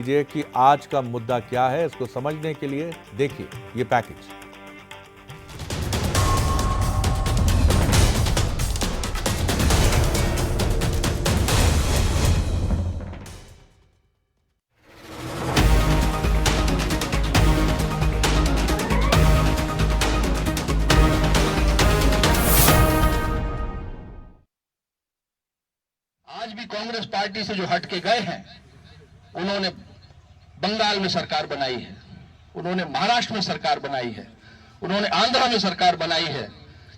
लीजिए कि आज का मुद्दा क्या है। इसको समझने के लिए देखिए ये पैकेज। आज भी कांग्रेस पार्टी से जो हट के गए हैं, उन्होंने बंगाल में सरकार बनाई है, उन्होंने महाराष्ट्र में सरकार बनाई है, उन्होंने आंध्र में सरकार बनाई है।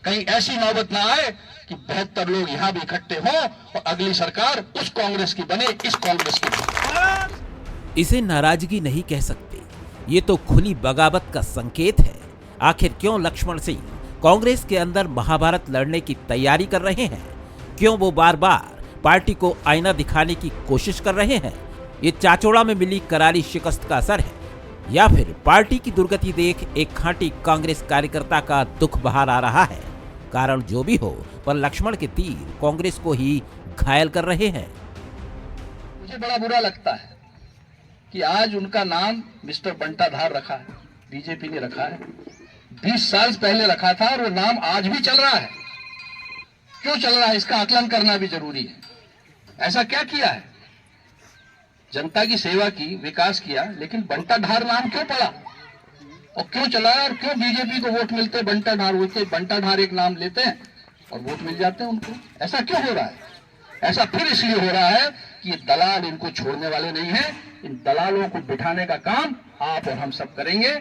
कहीं ऐसी नौबत ना आए कि 72 लोग यहां भी इकट्ठे हों और अगली सरकार उस कांग्रेस की बने, इस कांग्रेस की बने। इसे नाराजगी नहीं कह सकते, ये तो खुली बगावत का संकेत है। आखिर क्यों लक्ष्मण सिंह कांग्रेस के अंदर महाभारत लड़ने की तैयारी कर रहे हैं? क्यों वो बार बार पार्टी को आईना दिखाने की कोशिश कर रहे हैं? ये चाचौड़ा में मिली करारी शिकस्त का असर है या फिर पार्टी की दुर्गति देख एक खांटी कांग्रेस कार्यकर्ता का दुख बाहर आ रहा है? कारण जो भी हो, पर लक्ष्मण के तीर कांग्रेस को ही घायल कर रहे हैं। मुझे बड़ा बुरा लगता है कि आज उनका नाम मिस्टर बंटाधार रखा है, बीजेपी ने रखा है। 20 साल पहले रखा था और वो नाम आज भी चल रहा है। क्यों चल रहा है, इसका आकलन करना भी जरूरी है। ऐसा क्या किया है? जनता की सेवा की, विकास किया, लेकिन बंटाधार नाम क्यों पड़ा और क्यों चला और क्यों बीजेपी को वोट मिलते? बंटाधार होते, बंटाधार एक नाम लेते हैं और वोट मिल जाते हैं उनको। ऐसा क्यों हो रहा है? ऐसा फिर इसलिए हो रहा है कि ये दलाल इनको छोड़ने वाले नहीं हैं। इन दलालों को बिठाने का काम आप और हम सब करेंगे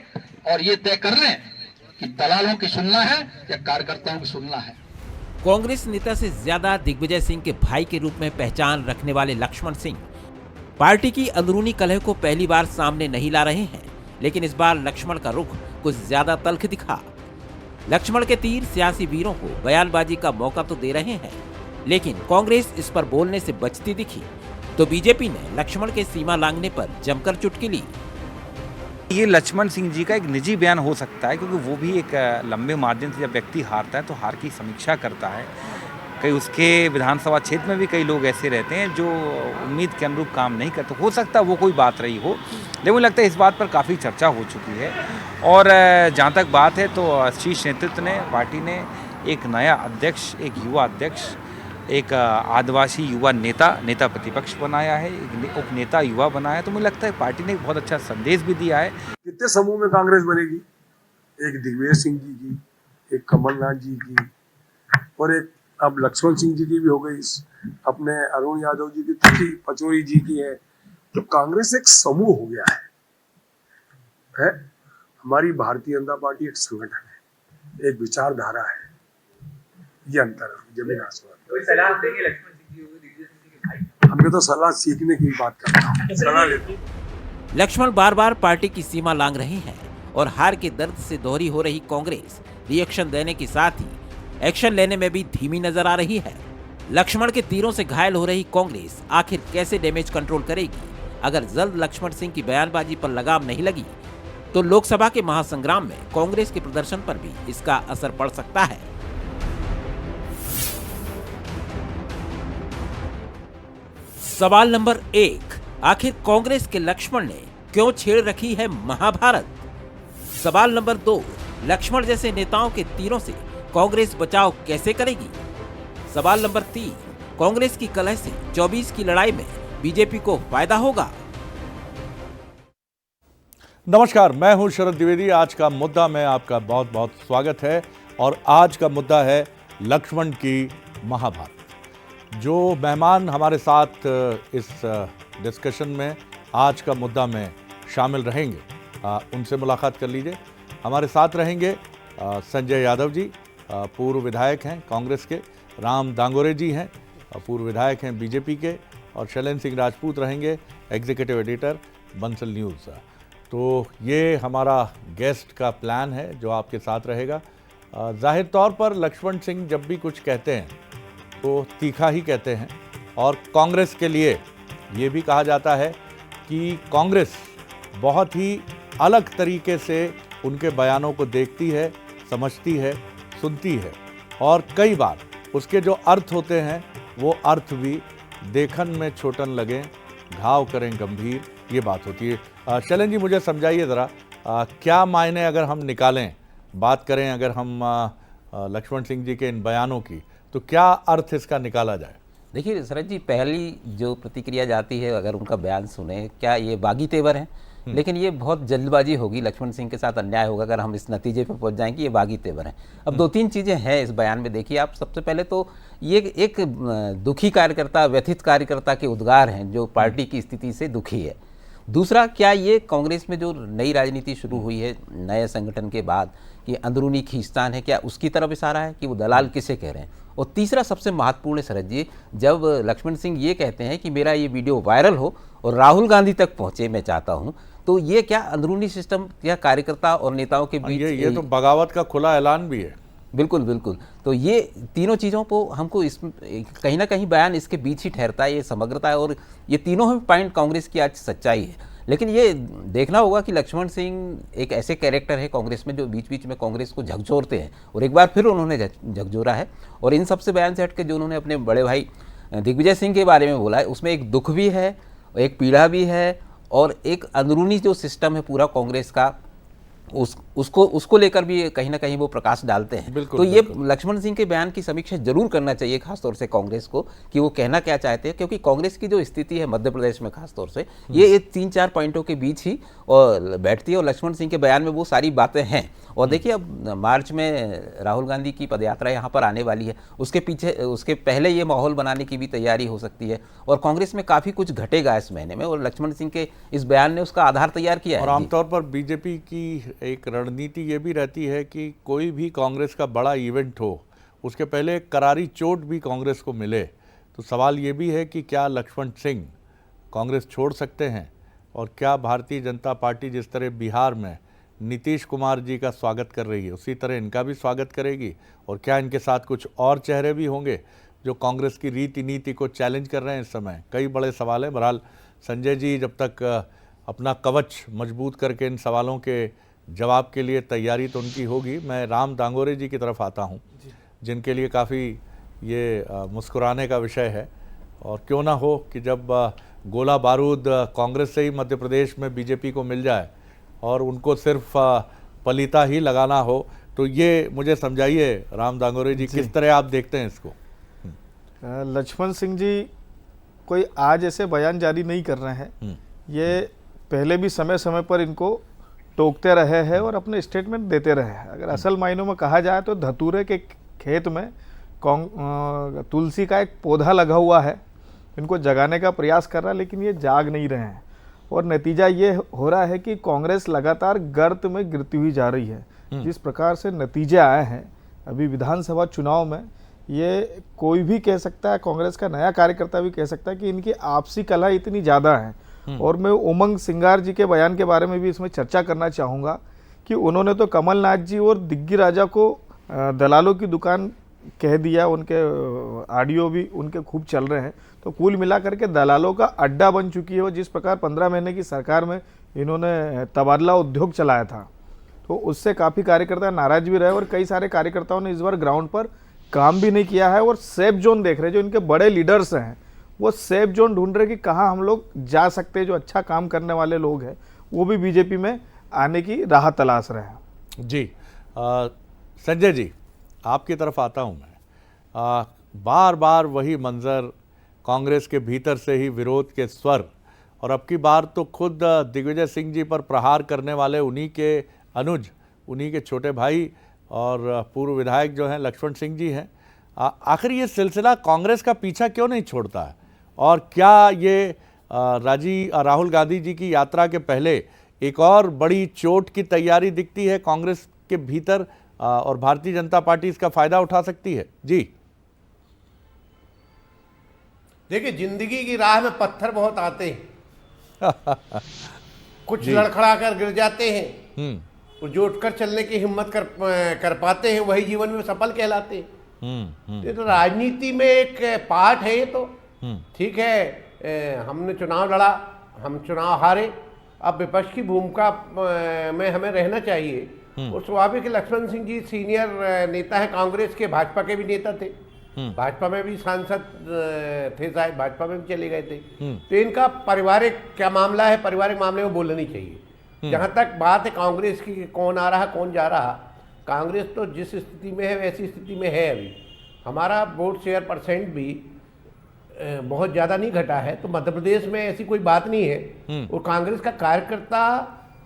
और ये तय कर लें कि दलालों की सुनना है या कार्यकर्ताओं की सुनना है। कांग्रेस नेता से ज्यादा दिग्विजय सिंह के भाई के रूप में पहचान रखने वाले लक्ष्मण सिंह पार्टी की अंदरूनी कलह को पहली बार सामने नहीं ला रहे हैं, लेकिन इस बार लक्ष्मण का रुख कुछ ज्यादा तल्ख दिखा। लक्ष्मण के तीर सियासी वीरों को बयानबाजी का मौका तो दे रहे हैं, लेकिन कांग्रेस इस पर बोलने से बचती दिखी तो बीजेपी ने लक्ष्मण के सीमा लांघने पर जमकर चुटकी ली। ये लक्ष्मण सिंह जी का एक निजी बयान हो सकता है, क्योंकि वो भी एक लंबे मार्जिन से जब व्यक्ति हारता है तो हार की समीक्षा करता है। कई उसके विधानसभा क्षेत्र में भी कई लोग ऐसे रहते हैं जो उम्मीद के अनुरूप काम नहीं करते। हो सकता है वो कोई बात रही हो, लेकिन मुझे लगता है इस बात पर काफ़ी चर्चा हो चुकी है। और जहाँ तक बात है तो शीर्ष नेतृत्व ने, पार्टी ने एक नया अध्यक्ष, एक युवा अध्यक्ष, एक आदिवासी युवा नेता प्रतिपक्ष बनाया है, एक उपनेता युवा बनाया है। तो मुझे लगता है पार्टी ने एक बहुत अच्छा संदेश भी दिया है। कितने समूह में कांग्रेस बनेगी? एक दिग्विजय सिंह जी की, एक कमलनाथ जी की और एक अब लक्ष्मण सिंह जी की भी हो गई, अपने अरुण यादव जी की, पचौरी जी की है। तो कांग्रेस एक समूह हो गया है? हमारी भारतीय जनता पार्टी एक संगठन है, एक विचारधारा है। ये अंतर है, जमीन आसमान। कोई सलाह देंगे लक्ष्मण सिंह जी को, दिग्विजय सिंह के भाई? हमने तो सलाह सीखने की बात कर रहा हूँ, सलाह लेते। लक्ष्मण बार बार पार्टी की सीमा लांघ रहे हैं और हार के दर्द से दोहरी हो रही कांग्रेस रिएक्शन देने के साथ ही एक्शन लेने में भी धीमी नजर आ रही है। लक्ष्मण के तीरों से घायल हो रही कांग्रेस आखिर कैसे डैमेज कंट्रोल करेगी? अगर जल्द लक्ष्मण सिंह की बयानबाजी पर लगाम नहीं लगी तो लोकसभा के महासंग्राम में कांग्रेस के प्रदर्शन पर भी इसका असर पड़ सकता है। सवाल नंबर 1, आखिर कांग्रेस के लक्ष्मण ने क्यों छेड़ रखी है महाभारत? सवाल नंबर 2, लक्ष्मण जैसे नेताओं के तीरों से कांग्रेस बचाव कैसे करेगी? सवाल नंबर 3, कांग्रेस की कलह से 24 की लड़ाई में बीजेपी को फायदा होगा? नमस्कार, मैं हूं शरद द्विवेदी। आज का मुद्दा में आपका बहुत बहुत स्वागत है और आज का मुद्दा है लक्ष्मण की महाभारत। जो मेहमान हमारे साथ इस डिस्कशन में आज का मुद्दा में शामिल रहेंगे, उनसे मुलाकात कर लीजिए। हमारे साथ रहेंगे संजय यादव जी, पूर्व विधायक हैं कांग्रेस के, राम दांगोरे जी हैं, पूर्व विधायक हैं बीजेपी के, और शैलेंद्र सिंह राजपूत रहेंगे एग्जीक्यूटिव एडिटर बंसल न्यूज़। तो ये हमारा गेस्ट का प्लान है जो आपके साथ रहेगा। जाहिर तौर पर लक्ष्मण सिंह जब भी कुछ कहते हैं तो तीखा ही कहते हैं, और कांग्रेस के लिए ये भी कहा जाता है कि कांग्रेस बहुत ही अलग तरीके से उनके बयानों को देखती है, समझती है, सुनती है, और कई बार उसके जो अर्थ होते हैं वो अर्थ भी देखन में छोटन लगे, घाव करें गंभीर, ये बात होती है। शैलेंद्र जी, मुझे समझाइए ज़रा, क्या मायने अगर हम निकालें, बात करें अगर हम लक्ष्मण सिंह जी के इन बयानों की, तो क्या अर्थ इसका निकाला जाए? देखिए शरद जी, पहली जो प्रतिक्रिया जाती है अगर उनका बयान सुने, क्या ये बागी तेवर हैं? लेकिन ये बहुत जल्दबाजी होगी, लक्ष्मण सिंह के साथ अन्याय होगा अगर हम इस नतीजे पर पहुंच जाएं कि ये बागी तेवर हैं। अब दो तीन चीज़ें हैं इस बयान में। देखिए आप, सबसे पहले तो ये एक दुखी कार्यकर्ता, व्यथित कार्यकर्ता के उद्गार हैं जो पार्टी की स्थिति से दुखी है। दूसरा, क्या ये कांग्रेस में जो नई राजनीति शुरू हुई है नए संगठन के बाद, कि अंदरूनी खींचतान है, क्या उसकी तरफ इशारा है कि वो दलाल किसे कह रहे हैं? और तीसरा सबसे महत्वपूर्ण है शरद जी, जब लक्ष्मण सिंह ये कहते हैं कि मेरा ये वीडियो वायरल हो और राहुल गांधी तक पहुंचे, मैं चाहता हूं, तो ये क्या अंदरूनी सिस्टम या कार्यकर्ता और नेताओं के बीच ये तो बगावत का खुला ऐलान भी है। बिल्कुल बिल्कुल। तो ये तीनों चीज़ों को हमको इस कहीं ना कहीं बयान इसके बीच ही ठहरता है, ये समग्रता है, और ये तीनों ही पॉइंट कांग्रेस की आज सच्चाई है। लेकिन ये देखना होगा कि लक्ष्मण सिंह एक ऐसे कैरेक्टर है कांग्रेस में जो बीच बीच में कांग्रेस को झकझोरते हैं, और एक बार फिर उन्होंने झकझोरा है। और इन सबसे बयान से हट के जो उन्होंने अपने बड़े भाई दिग्विजय सिंह के बारे में बोला है, उसमें एक दुख भी है, एक पीड़ा भी है, और एक अंदरूनी जो सिस्टम है पूरा कांग्रेस का, उसको लेकर भी कहीं ना कहीं वो प्रकाश डालते हैं। तो ये लक्ष्मण सिंह के बयान की समीक्षा जरूर करना चाहिए खासतौर से कांग्रेस को, कि वो कहना क्या चाहते हैं, क्योंकि कांग्रेस की जो स्थिति है मध्य प्रदेश में खासतौर से, ये 3-4 पॉइंटों के बीच ही और बैठती है, और लक्ष्मण सिंह के बयान में वो सारी बातें हैं। और देखिए अब मार्च में राहुल गांधी की पदयात्रा यहाँ पर आने वाली है, उसके पहले ये माहौल बनाने की भी तैयारी हो सकती है, और कांग्रेस में काफ़ी कुछ घटेगा इस महीने में, और लक्ष्मण सिंह के इस बयान ने उसका आधार तैयार किया है। और आमतौर पर बीजेपी की एक रणनीति ये भी रहती है कि कोई भी कांग्रेस का बड़ा इवेंट हो, उसके पहले एक करारी चोट भी कांग्रेस को मिले। तो सवाल ये भी है कि क्या लक्ष्मण सिंह कांग्रेस छोड़ सकते हैं, और क्या भारतीय जनता पार्टी जिस तरह बिहार में नीतीश कुमार जी का स्वागत कर रही है, उसी तरह इनका भी स्वागत करेगी? और क्या इनके साथ कुछ और चेहरे भी होंगे जो कांग्रेस की रीति नीति को चैलेंज कर रहे हैं इस समय? कई बड़े सवाल हैं। बहरहाल संजय जी जब तक अपना कवच मजबूत करके इन सवालों के जवाब के लिए तैयारी तो उनकी होगी। मैं राम दांगोरे जी की तरफ आता हूं, जिनके लिए काफ़ी ये मुस्कुराने का विषय है। और क्यों ना हो कि जब गोला बारूद कांग्रेस से ही मध्य प्रदेश में बीजेपी को मिल जाए और उनको सिर्फ पलीता ही लगाना हो, तो ये मुझे समझाइए राम दांगोरे जी, किस तरह आप देखते हैं इसको? लक्ष्मण सिंह जी कोई आज ऐसे बयान जारी नहीं कर रहे हैं, ये पहले भी समय समय पर इनको टोकते रहे हैं और अपने स्टेटमेंट देते रहे हैं। अगर असल मायनों में कहा जाए तो धतूरे के खेत में तुलसी का एक पौधा लगा हुआ है, इनको जगाने का प्रयास कर रहा है, लेकिन ये जाग नहीं रहे हैं, और नतीजा ये हो रहा है कि कांग्रेस लगातार गर्त में गिरती हुई जा रही है। जिस प्रकार से नतीजे आए हैं अभी विधानसभा चुनाव में, ये कोई भी कह सकता है, कांग्रेस का नया कार्यकर्ता भी कह सकता है कि इनकी आपसी कलह इतनी ज़्यादा है। और मैं उमंग सिंगार जी के बयान के बारे में भी इसमें चर्चा करना चाहूँगा कि उन्होंने तो कमलनाथ जी और दिग्गी राजा को दलालों की दुकान कह दिया, उनके ऑडियो भी उनके खूब चल रहे हैं। तो कुल मिलाकर के दलालों का अड्डा बन चुकी है। और जिस प्रकार 15 महीने की सरकार में इन्होंने तबादला उद्योग चलाया था, तो उससे काफ़ी कार्यकर्ता नाराज भी रहे, और कई सारे कार्यकर्ताओं ने इस बार ग्राउंड पर काम भी नहीं किया है और सेफ जोन देख रहे हैं। जो इनके बड़े लीडर्स हैं वो सेफ जोन ढूंढ रहे कि कहाँ हम लोग जा सकते हैं, जो अच्छा काम करने वाले लोग हैं वो भी बीजेपी में आने की राह तलाश रहे हैं। जी संजय जी, आपकी तरफ आता हूँ मैं। बार बार वही मंजर, कांग्रेस के भीतर से ही विरोध के स्वर, और अब की बार तो खुद दिग्विजय सिंह जी पर प्रहार करने वाले उन्हीं के अनुज, उन्हीं के छोटे भाई और पूर्व विधायक जो हैं लक्ष्मण सिंह जी हैं। आखिर ये सिलसिला कांग्रेस का पीछा क्यों नहीं छोड़ता है? और क्या ये राहुल गांधी जी की यात्रा के पहले एक और बड़ी चोट की तैयारी दिखती है कांग्रेस के भीतर, और भारतीय जनता पार्टी इसका फायदा उठा सकती है? जी देखिए, जिंदगी की राह में पत्थर बहुत आते हैं कुछ लड़खड़ा कर गिर जाते हैं, और जो उठकर चलने की हिम्मत कर पाते हैं वही जीवन में सफल कहलाते हैं। ये तो राजनीति में एक पार्ट है। ये तो ठीक है, हमने चुनाव लड़ा, हम चुनाव हारे, अब विपक्ष की भूमिका में हमें रहना चाहिए। और स्वाभाविक लक्ष्मण सिंह जी सीनियर नेता हैं कांग्रेस के, भाजपा के भी नेता थे, भाजपा में भी सांसद थे, शायद भाजपा में भी चले गए थे। तो इनका पारिवारिक क्या मामला है, पारिवारिक मामले में बोलना नहीं चाहिए। जहां तक बात है कांग्रेस की, कौन आ रहा कौन जा रहा, कांग्रेस तो जिस स्थिति में है वैसी स्थिति में है। अभी हमारा वोट शेयर परसेंट भी बहुत ज़्यादा नहीं घटा है, तो मध्य प्रदेश में ऐसी कोई बात नहीं है। और कांग्रेस का कार्यकर्ता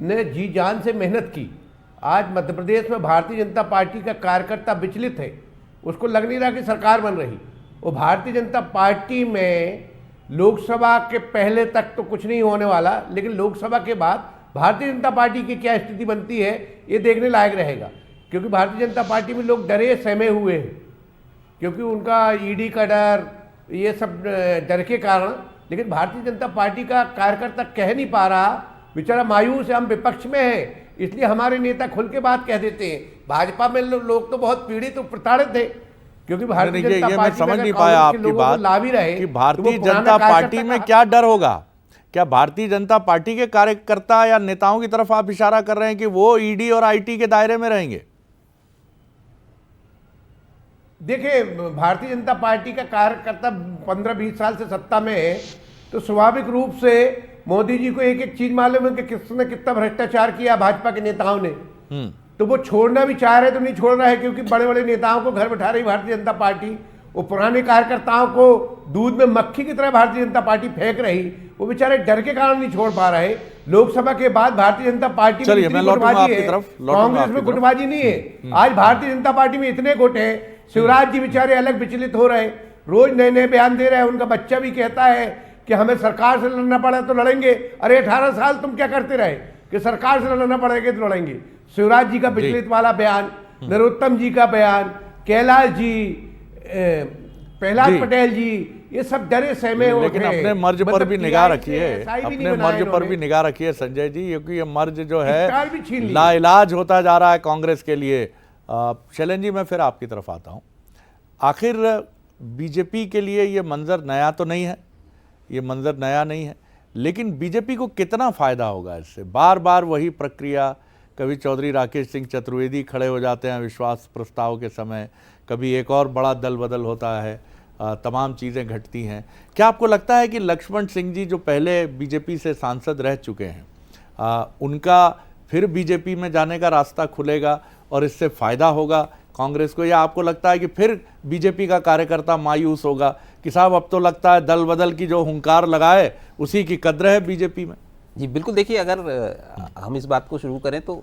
ने जी जान से मेहनत की। आज मध्य प्रदेश में भारतीय जनता पार्टी का कार्यकर्ता विचलित है, उसको लग नहीं रहा कि सरकार बन रही। और भारतीय जनता पार्टी में लोकसभा के पहले तक तो कुछ नहीं होने वाला, लेकिन लोकसभा के बाद भारतीय जनता पार्टी की क्या स्थिति बनती है ये देखने लायक रहेगा। क्योंकि भारतीय जनता पार्टी में लोग डरे सहमे हुए हैं, क्योंकि उनका ईडी का डर, ये सब डर के कारण। लेकिन भारतीय जनता पार्टी का कार्यकर्ता कह नहीं पा रहा, बेचारा मायूस है। हम विपक्ष में हैं, इसलिए हमारे नेता खुल के बात कह देते हैं। भाजपा में लोग तो बहुत पीड़ित और प्रताड़ित थे, क्योंकि भारतीय जनता पार्टी में समझ नहीं पाया आपकी बात कि भारतीय जनता पार्टी में क्या डर होगा। क्या भारतीय जनता पार्टी के कार्यकर्ता या नेताओं की तरफ आप इशारा कर रहे हैं कि वो ईडी और आईटी के दायरे में रहेंगे? देखिए, भारतीय जनता पार्टी का कार्यकर्ता 15-20 साल से सत्ता में है, तो स्वाभाविक रूप से मोदी जी को एक एक चीज मालूम है कि किसने कितना भ्रष्टाचार किया भाजपा के नेताओं ने। तो वो छोड़ना भी चाह रहे तो नहीं छोड़ रहा है, क्योंकि बड़े बड़े नेताओं को घर बैठा रही भारतीय जनता पार्टी। वो पुराने कार्यकर्ताओं को दूध में मक्खी की तरह भारतीय जनता पार्टी फेंक रही, वो बेचारे डर के कारण नहीं छोड़ पा रहे। लोकसभा के बाद भारतीय जनता पार्टी में इतनी गुटबाजी है, कांग्रेस में गुटबाजी नहीं है। आज भारतीय जनता पार्टी में इतने गुट हैं, शिवराज जी बेचारे अलग विचलित हो रहे, रोज नए नए बयान दे रहे हैं। उनका बच्चा भी कहता है कि हमें सरकार से लड़ना पड़ा तो लड़ेंगे। अरे 18 साल तुम क्या करते रहे कि सरकार से लड़ना पड़ेगा तो लड़ेंगे। शिवराज जी का विचलित वाला बयान, नरोत्तम जी का बयान, कैलाश जी, प्रहलाद पटेल जी, ये सब डरे सहमे हो। लेकिन अपने मर्ज पर भी निगाह रखिए, अपने मर्ज पर भी निगाह रखिए संजय जी, क्योंकि ये मर्ज जो है लाइलाज होता जा रहा है कांग्रेस के लिए। शैलेंद्र जी, मैं फिर आपकी तरफ आता हूँ। आखिर बीजेपी के लिए ये मंजर नया तो नहीं है, ये मंजर नया नहीं है, लेकिन बीजेपी को कितना फ़ायदा होगा इससे? बार बार वही प्रक्रिया, कभी चौधरी राकेश सिंह चतुर्वेदी खड़े हो जाते हैं विश्वास प्रस्ताव के समय, कभी एक और बड़ा दल बदल होता है, तमाम चीज़ें घटती हैं। क्या आपको लगता है कि लक्ष्मण सिंह जी जो पहले बीजेपी से सांसद रह चुके हैं, उनका फिर बीजेपी में जाने का रास्ता खुलेगा और इससे फ़ायदा होगा कांग्रेस को, या आपको लगता है कि फिर बीजेपी का कार्यकर्ता मायूस होगा कि साहब अब तो लगता है दल बदल की जो हुंकार लगाए उसी की कद्र है बीजेपी में? जी बिल्कुल। देखिए, अगर हम इस बात को शुरू करें तो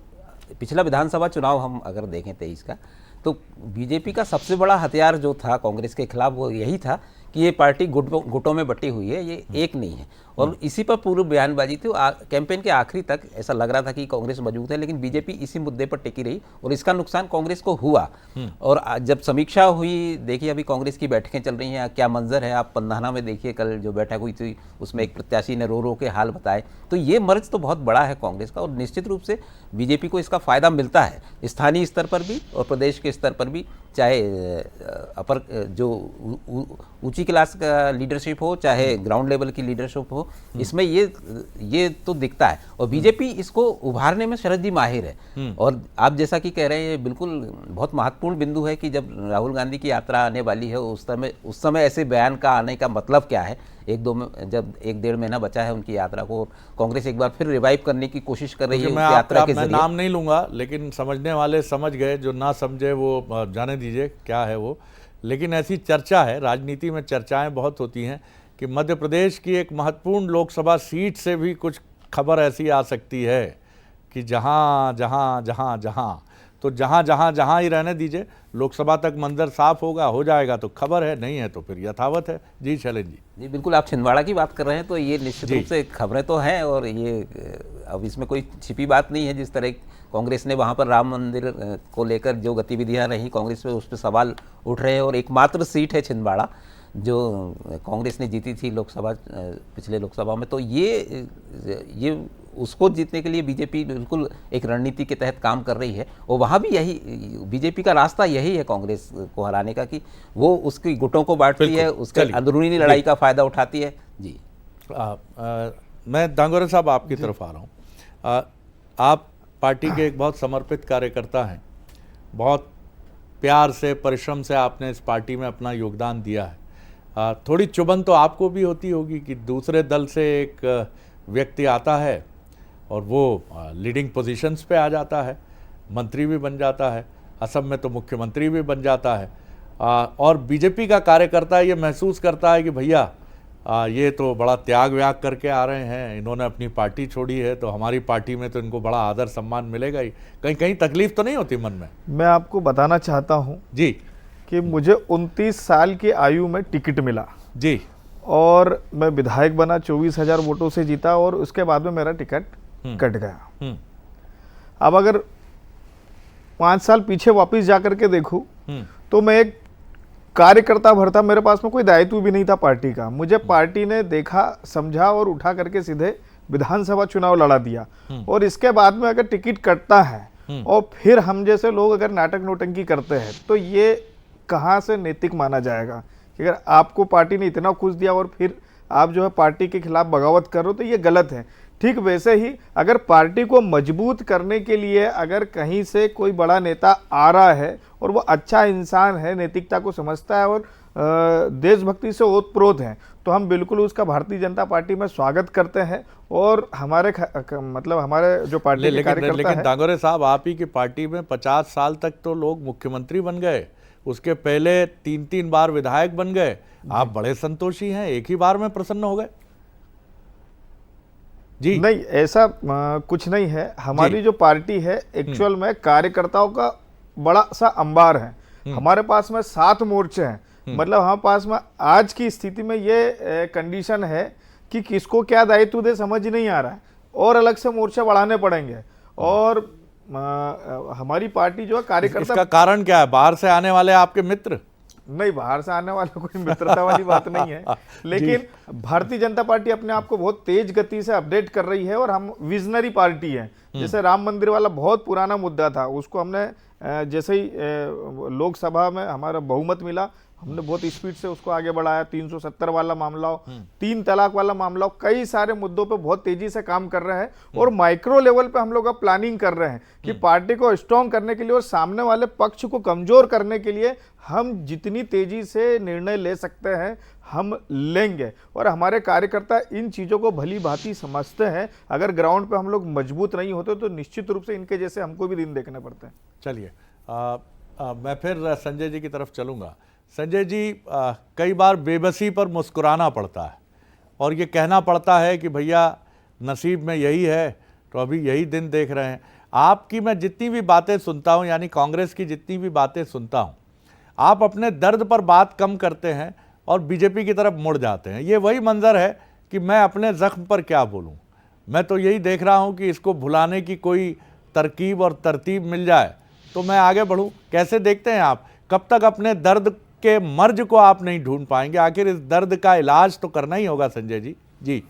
पिछला विधानसभा चुनाव हम अगर देखें 23 का, तो बीजेपी का सबसे बड़ा हथियार जो था कांग्रेस के खिलाफ वो यही था कि ये पार्टी गुटों में बटी हुई है, ये एक नहीं है। और इसी पर पूरी बयानबाजी थी। कैंपेन के आखिरी तक ऐसा लग रहा था कि कांग्रेस मजबूत है, लेकिन बीजेपी इसी मुद्दे पर टिकी रही और इसका नुकसान कांग्रेस को हुआ। और जब समीक्षा हुई, देखिए अभी कांग्रेस की बैठकें चल रही हैं, क्या मंजर है। आप पंधाना में देखिए, कल जो बैठक हुई थी उसमें एक प्रत्याशी ने रो रो के हाल बताए। तो ये मर्ज तो बहुत बड़ा है कांग्रेस का, और निश्चित रूप से बीजेपी को इसका फायदा मिलता है स्थानीय स्तर पर भी और प्रदेश के स्तर पर भी। चाहे अपर जो ऊंची क्लास का लीडरशिप हो, चाहे ग्राउंड लेवल की लीडरशिप हो, इसमें ये तो दिखता है। और बीजेपी इसको उभारने में शरद जी माहिर है। और आप जैसा कि कह रहे हैं, ये बिल्कुल बहुत महत्वपूर्ण बिंदु है कि जब राहुल गांधी की यात्रा आने वाली है उस समय ऐसे बयान का आने का मतलब क्या है। जब 1-1.5 महीना बचा है उनकी यात्रा को, कांग्रेस एक बार फिर रिवाइव करने की कोशिश कर रही है उनकी यात्रा के जरिए। मैं नाम नहीं लूंगा, लेकिन समझने वाले समझ गए, जो ना समझे वो जाने दीजिए क्या है वो। लेकिन ऐसी चर्चा है, राजनीति में चर्चाएं बहुत होती हैं कि मध्य प्रदेश की एक महत्वपूर्ण लोकसभा सीट से भी कुछ खबर ऐसी आ सकती है कि जहाँ तो जहाँ ही रहने दीजिए, लोकसभा तक मंजर साफ होगा, हो जाएगा तो खबर है, नहीं है तो फिर यथावत है। जी शैलेंद्र जी। जी बिल्कुल, आप छिंदवाड़ा की बात कर रहे हैं, तो ये निश्चित रूप से खबरें तो हैं, और ये अब इसमें कोई छिपी बात नहीं है। जिस तरह कांग्रेस ने वहाँ पर राम मंदिर को लेकर जो गतिविधियाँ रही कांग्रेस पे, उस पर सवाल उठ रहे हैं। और एकमात्र सीट है छिंदवाड़ा जो कांग्रेस ने जीती थी लोकसभा, पिछले लोकसभा में। तो ये उसको जीतने के लिए बीजेपी बिल्कुल एक रणनीति के तहत काम कर रही है। और वहाँ भी यही बीजेपी का रास्ता यही है कांग्रेस को हराने का, कि वो उसकी गुटों को बांटती है, उसके अंदरूनी लड़ाई का फायदा उठाती है। जी मैं दांगोरे साहब आपकी तरफ आ रहा हूँ। आप पार्टी के एक बहुत समर्पित कार्यकर्ता हैं, बहुत प्यार से, परिश्रम से आपने इस पार्टी में अपना योगदान दिया है। थोड़ी चुभन तो आपको भी होती होगी कि दूसरे दल से एक व्यक्ति आता है और वो लीडिंग पोजीशंस पे आ जाता है, मंत्री भी बन जाता है, असम में तो मुख्यमंत्री भी बन जाता है, और बीजेपी का कार्यकर्ता ये महसूस करता है कि भैया ये तो बड़ा त्याग व्याग करके आ रहे हैं, इन्होंने अपनी पार्टी छोड़ी है तो हमारी पार्टी में तो इनको बड़ा आदर सम्मान मिलेगा ही। कहीं कहीं तकलीफ तो नहीं होती मन में? मैं आपको बताना चाहता हूं जी कि मुझे 29 साल की आयु में टिकट मिला जी, और मैं विधायक बना, 24,000 वोटों से जीता, और उसके बाद में मेरा टिकट कट गया। अब अगर 5 साल पीछे वापस जाकर के देखूं तो मैं एक कार्यकर्ता भरता, मेरे पास में कोई दायित्व भी नहीं था पार्टी का। मुझे पार्टी ने देखा, समझा और उठा करके सीधे विधानसभा चुनाव लड़ा दिया। और इसके बाद में अगर टिकट कटता है और फिर हम जैसे लोग अगर नाटक नोटंकी करते हैं तो ये कहाँ से नैतिक माना जाएगा कि अगर आपको पार्टी ने इतना खुश दिया और फिर आप जो है पार्टी के खिलाफ बगावत कर रहे हो, तो ये गलत है। ठीक वैसे ही अगर पार्टी को मजबूत करने के लिए अगर कहीं से कोई बड़ा नेता आ रहा है और वो अच्छा इंसान है, नैतिकता को समझता है और देशभक्ति से ओतप्रोत है, तो हम बिल्कुल उसका भारतीय जनता पार्टी में स्वागत करते हैं। और हमारे मतलब हमारे जो पार्टी के कार्यकर्ता लेकिन हैं, डांगोरे साहब, आप ही की पार्टी में 50 साल तक तो लोग मुख्यमंत्री बन गए, उसके पहले 3-3 बार विधायक बन गए, आप बड़े संतोषी हैं, एक ही बार में प्रसन्न हो गए? जी नहीं, ऐसा कुछ नहीं है। हमारी जो पार्टी है एक्चुअल में कार्यकर्ताओं का बड़ा सा अंबार है। हमारे पास में 7 मोर्चे हैं। मतलब हमारे पास में आज की स्थिति में ये कंडीशन है कि किसको क्या दायित्व दे समझ नहीं आ रहा है, और अलग से मोर्चे बढ़ाने पड़ेंगे। और हमारी पार्टी जो है कार्यकर्ता, इसका कारण क्या है? बाहर से आने वाले आपके मित्र? नहीं, बाहर से आने वाला कोई मित्रता वाली बात नहीं है, लेकिन भारतीय जनता पार्टी अपने आप को बहुत तेज गति से अपडेट कर रही है और हम विजनरी पार्टी है। जैसे राम मंदिर वाला बहुत पुराना मुद्दा था, उसको हमने जैसे ही लोकसभा में हमारा बहुमत मिला, हमने बहुत स्पीड से उसको आगे बढ़ाया। 370 वाला मामला हो, 3 तलाक वाला मामला हो, कई सारे मुद्दों पे बहुत तेजी से काम कर रहे हैं। और माइक्रो लेवल पे हम लोग अब प्लानिंग कर रहे हैं कि पार्टी को स्ट्रॉन्ग करने के लिए और सामने वाले पक्ष को कमजोर करने के लिए हम जितनी तेजी से निर्णय ले सकते हैं हम लेंगे। और हमारे कार्यकर्ता इन चीज़ों को भली भांति समझते हैं। अगर ग्राउंड पे हम लोग मजबूत नहीं होते तो निश्चित रूप से इनके जैसे हमको भी दिन देखने पड़ते हैं। चलिए, मैं फिर संजय जी की तरफ चलूँगा। संजय जी, कई बार बेबसी पर मुस्कुराना पड़ता है और ये कहना पड़ता है कि भैया नसीब में यही है, तो अभी यही दिन देख रहे हैं। आपकी मैं जितनी भी बातें सुनता हूँ, यानी कांग्रेस की जितनी भी बातें सुनता हूँ, आप अपने दर्द पर बात कम करते हैं और बीजेपी की तरफ मुड़ जाते हैं। ये वही मंजर है कि मैं अपने ज़ख्म पर क्या बोलूँ। मैं तो यही देख रहा हूँ कि इसको भुलाने की कोई तरकीब और तरतीब मिल जाए तो मैं आगे बढ़ूँ। कैसे देखते हैं आप? कब तक अपने दर्द के मर्ज को आप नहीं ढूंढ पाएंगे? आखिर इस दर्द का इलाज तो करना ही होगा संजय जी। जी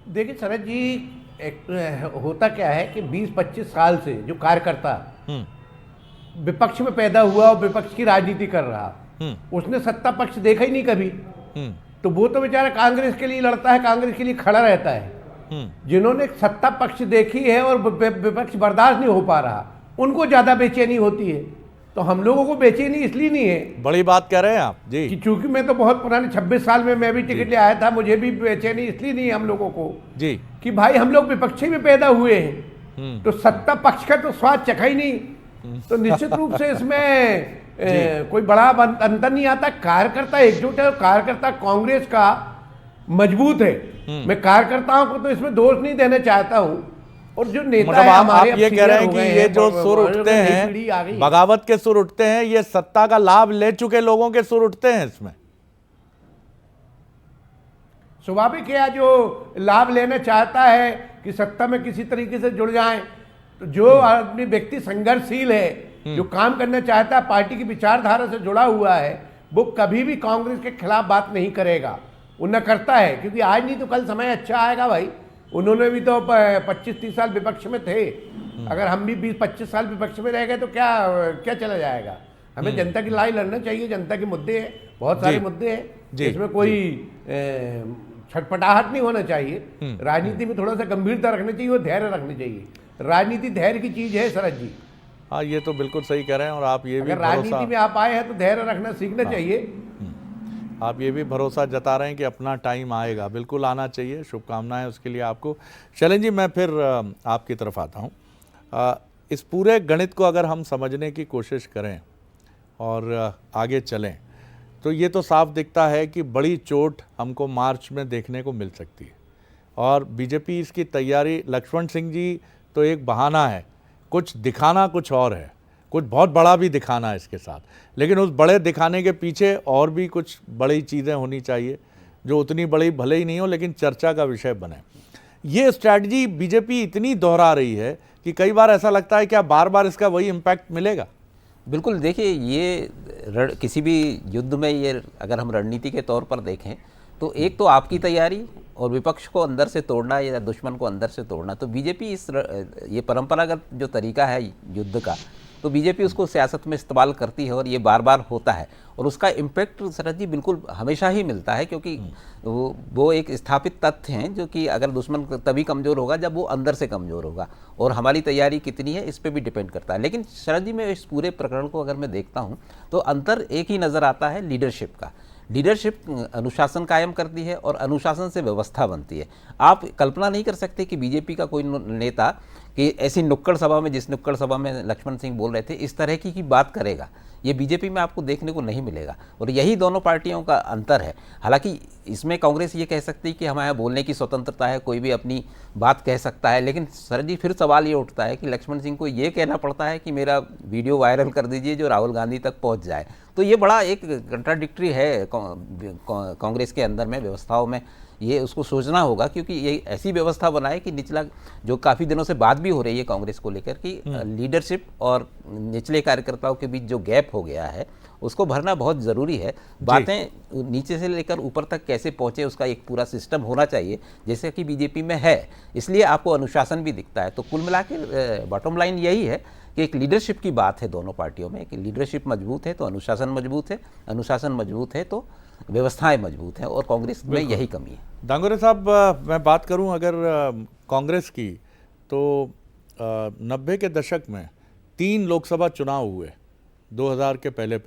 देखिए शरद जी, होता क्या है कि 20-25 साल से जो कार्यकर्ता विपक्ष में पैदा हुआ और विपक्ष की राजनीति कर रहा, उसने सत्ता पक्ष देखा ही नहीं कभी। तो वो तो बेचारा कांग्रेस के लिए लड़ता है, कांग्रेस के लिए खड़ा रहता है। जिन्होंने सत्ता पक्ष देखी है और विपक्ष बर्दाश्त नहीं हो पा रहा, उनको ज्यादा बेचैनी होती है। तो हम लोगों को बेचैनी इसलिए नहीं है। बड़ी बात कह रहे हैं आप जी, कि चूंकि मैं तो बहुत पुराने 26 साल में मैं भी टिकट ले आया था, मुझे भी बेचैनी इसलिए नहीं है हम लोगों को जी कि भाई हम लोग विपक्षी में पैदा हुए हैं, तो सत्ता पक्ष का तो स्वाद चखा ही नहीं। तो निश्चित रूप से इसमें कोई बड़ा अंतर नहीं आता। कार्यकर्ता एकजुट है और कार्यकर्ता कांग्रेस का मजबूत है। मैं कार्यकर्ताओं को तो इसमें दोष नहीं देना चाहता हूँ। और जो नेता मतलब है आप हमारे ये कह रहे हैं कि ये जो सुर उठते हैं, बगावत के सुर उठते हैं, ये सत्ता का लाभ ले चुके लोगों के सुर उठते हैं इसमें? स्वाभाविक है, जो लाभ लेना चाहता है कि सत्ता में किसी तरीके से जुड़ जाए, तो जो आदमी व्यक्ति संघर्षशील है, जो काम करना चाहता है, पार्टी की विचारधारा से जुड़ा हुआ है, वो कभी भी कांग्रेस के खिलाफ बात नहीं करेगा। वो न करता है, क्योंकि आज नहीं तो कल समय अच्छा आएगा भाई। उन्होंने भी तो 25-30 साल विपक्ष में थे। अगर हम भी 20-25 साल विपक्ष में रह गए तो क्या चला जाएगा। हमें जनता की लड़ाई लड़ना चाहिए। जनता के मुद्दे हैं, बहुत सारे मुद्दे हैं, इसमें कोई छटपटाहट नहीं होना चाहिए। राजनीति में थोड़ा सा गंभीरता रखनी चाहिए और धैर्य रखनी चाहिए। राजनीति धैर्य की चीज है शरद जी। हाँ, ये तो बिल्कुल सही कह रहे हैं और आप ये भी अगर राजनीति में आप आए हैं तो धैर्य रखना सीखना चाहिए। आप ये भी भरोसा जता रहे हैं कि अपना टाइम आएगा, बिल्कुल आना चाहिए। शुभकामनाएं उसके लिए आपको। शैलेंद्र जी, मैं फिर आपकी तरफ आता हूँ। इस पूरे गणित को अगर हम समझने की कोशिश करें और आगे चलें तो ये तो साफ दिखता है कि बड़ी चोट हमको मार्च में देखने को मिल सकती है और बीजेपी इसकी तैयारी। लक्ष्मण सिंह जी तो एक बहाना है, कुछ दिखाना कुछ और है, कुछ बहुत बड़ा भी दिखाना है इसके साथ, लेकिन उस बड़े दिखाने के पीछे और भी कुछ बड़ी चीज़ें होनी चाहिए जो उतनी बड़ी भले ही नहीं हो लेकिन चर्चा का विषय बने। ये स्ट्रैटेजी बीजेपी इतनी दोहरा रही है कि कई बार ऐसा लगता है कि अब बार बार इसका वही इम्पैक्ट मिलेगा। बिल्कुल, देखिए ये किसी भी युद्ध में ये अगर हम रणनीति के तौर पर देखें तो एक तो आपकी तैयारी और विपक्ष को अंदर से तोड़ना या दुश्मन को अंदर से तोड़ना। तो बीजेपी ये परंपरागत जो तरीका है युद्ध का, तो बीजेपी उसको सियासत में इस्तेमाल करती है और ये बार बार होता है और उसका इम्पैक्ट शरद जी बिल्कुल हमेशा ही मिलता है, क्योंकि वो एक स्थापित तथ्य हैं जो कि अगर दुश्मन तभी कमज़ोर होगा जब वो अंदर से कमज़ोर होगा और हमारी तैयारी कितनी है इस पर भी डिपेंड करता है। लेकिन शरद जी, मैं इस पूरे प्रकरण को अगर मैं देखता हूँ तो अंतर एक ही नज़र आता है, लीडरशिप का। लीडरशिप अनुशासन कायम करती है और अनुशासन से व्यवस्था बनती है। आप कल्पना नहीं कर सकते कि बीजेपी का कोई नेता कि ऐसी नुक्कड़ सभा में, जिस नुक्कड़ सभा में लक्ष्मण सिंह बोल रहे थे, इस तरह की बात करेगा। ये बीजेपी में आपको देखने को नहीं मिलेगा और यही दोनों पार्टियों का अंतर है। हालांकि इसमें कांग्रेस ये कह सकती है कि हमारे यहाँ बोलने की स्वतंत्रता है, कोई भी अपनी बात कह सकता है, लेकिन सर जी फिर सवाल ये उठता है कि लक्ष्मण सिंह को ये कहना पड़ता है कि मेरा वीडियो वायरल कर दीजिए जो राहुल गांधी तक पहुँच जाए। तो ये बड़ा एक कंट्राडिक्टरी है कांग्रेस के अंदर में, व्यवस्थाओं में। ये उसको सोचना होगा, क्योंकि ये ऐसी व्यवस्था बनाए कि निचला, जो काफ़ी दिनों से बात भी हो रही है कांग्रेस को लेकर कि लीडरशिप और निचले कार्यकर्ताओं के बीच जो गैप हो गया है उसको भरना बहुत ज़रूरी है। बातें नीचे से लेकर ऊपर तक कैसे पहुँचे उसका एक पूरा सिस्टम होना चाहिए, जैसे कि बीजेपी में है। इसलिए आपको अनुशासन भी दिखता है। तो कुल मिला के बॉटम लाइन यही है कि एक लीडरशिप की बात है दोनों पार्टियों में कि लीडरशिप मजबूत है तो अनुशासन मजबूत है, अनुशासन मजबूत है तो व्यवस्थाएं मजबूत हैं, और कांग्रेस में यही कमी है। दांगोरे साहब, मैं बात करूं अगर कांग्रेस की, तो 90 के दशक में 3 लोकसभा चुनाव हुए 2000 के पहले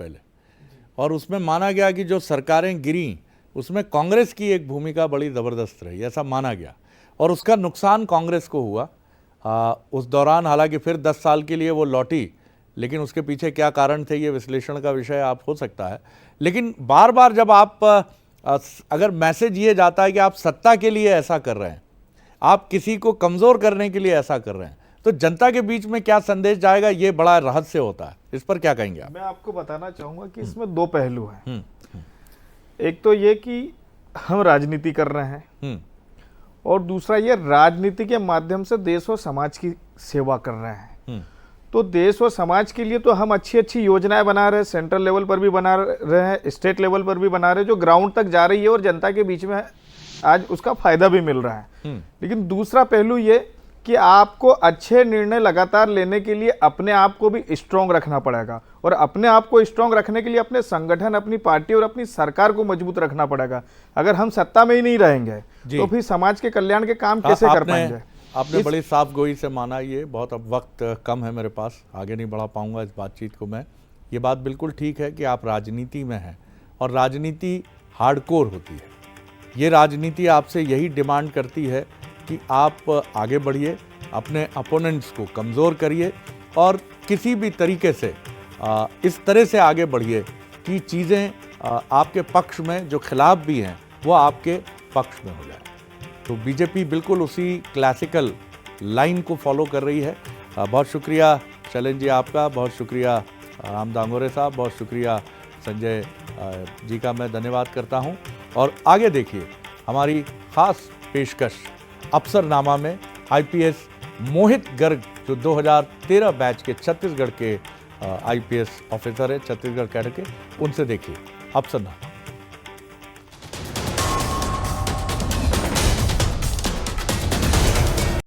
और उसमें माना गया कि जो सरकारें गिरी उसमें कांग्रेस की एक भूमिका बड़ी ज़बरदस्त रही, ऐसा माना गया और उसका नुकसान कांग्रेस को हुआ। उस दौरान हालांकि फिर 10 साल के लिए वो लौटी, लेकिन उसके पीछे क्या कारण थे ये विश्लेषण का विषय आप हो सकता है। लेकिन बार बार जब आप अगर मैसेज ये जाता है कि आप सत्ता के लिए ऐसा कर रहे हैं, आप किसी को कमज़ोर करने के लिए ऐसा कर रहे हैं, तो जनता के बीच में क्या संदेश जाएगा, ये बड़ा रहस्य होता है। इस पर क्या कहेंगे आप? मैं आपको बताना चाहूँगा कि इसमें 2 पहलू हैं। एक तो ये कि हम राजनीति कर रहे हैं और दूसरा ये राजनीति के माध्यम से देश और समाज की सेवा कर रहे हैं। तो देश और समाज के लिए तो हम अच्छी अच्छी योजनाएं बना रहे हैं, सेंट्रल लेवल पर भी बना रहे हैं, स्टेट लेवल पर भी बना रहे हैं, जो ग्राउंड तक जा रही है और जनता के बीच में आज उसका फायदा भी मिल रहा है। लेकिन दूसरा पहलू ये कि आपको अच्छे निर्णय लगातार लेने के लिए अपने आप को भी स्ट्रांग रखना पड़ेगा और अपने आप को स्ट्रांग रखने के लिए अपने संगठन, अपनी पार्टी और अपनी सरकार को मजबूत रखना पड़ेगा। अगर हम सत्ता में ही नहीं रहेंगे तो फिर समाज के कल्याण के काम कैसे कर पाएंगे? आपने बड़ी साफ गोई से माना ये। बहुत अब वक्त कम है मेरे पास, आगे नहीं बढ़ा पाऊंगा इस बातचीत को मैं। ये बात बिल्कुल ठीक है कि आप राजनीति में हैं और राजनीति हार्डकोर होती है। ये राजनीति आपसे यही डिमांड करती है कि आप आगे बढ़िए, अपने अपोनेंट्स को कमज़ोर करिए और किसी भी तरीके से इस तरह से आगे बढ़िए कि चीज़ें आपके पक्ष में, जो खिलाफ भी हैं वो आपके पक्ष में हो जाए। तो बीजेपी बिल्कुल उसी क्लासिकल लाइन को फॉलो कर रही है। बहुत शुक्रिया शैलेंद्र जी आपका, बहुत शुक्रिया राम दांगोरे साहब, बहुत शुक्रिया संजय जी का मैं धन्यवाद करता हूं। और आगे देखिए हमारी ख़ास पेशकश अफसरनामा में आईपीएस मोहित गर्ग, जो 2013 बैच के छत्तीसगढ़ के आईपीएस ऑफिसर है, छत्तीसगढ़ कैडर के, उनसे देखिए अफसरनामा।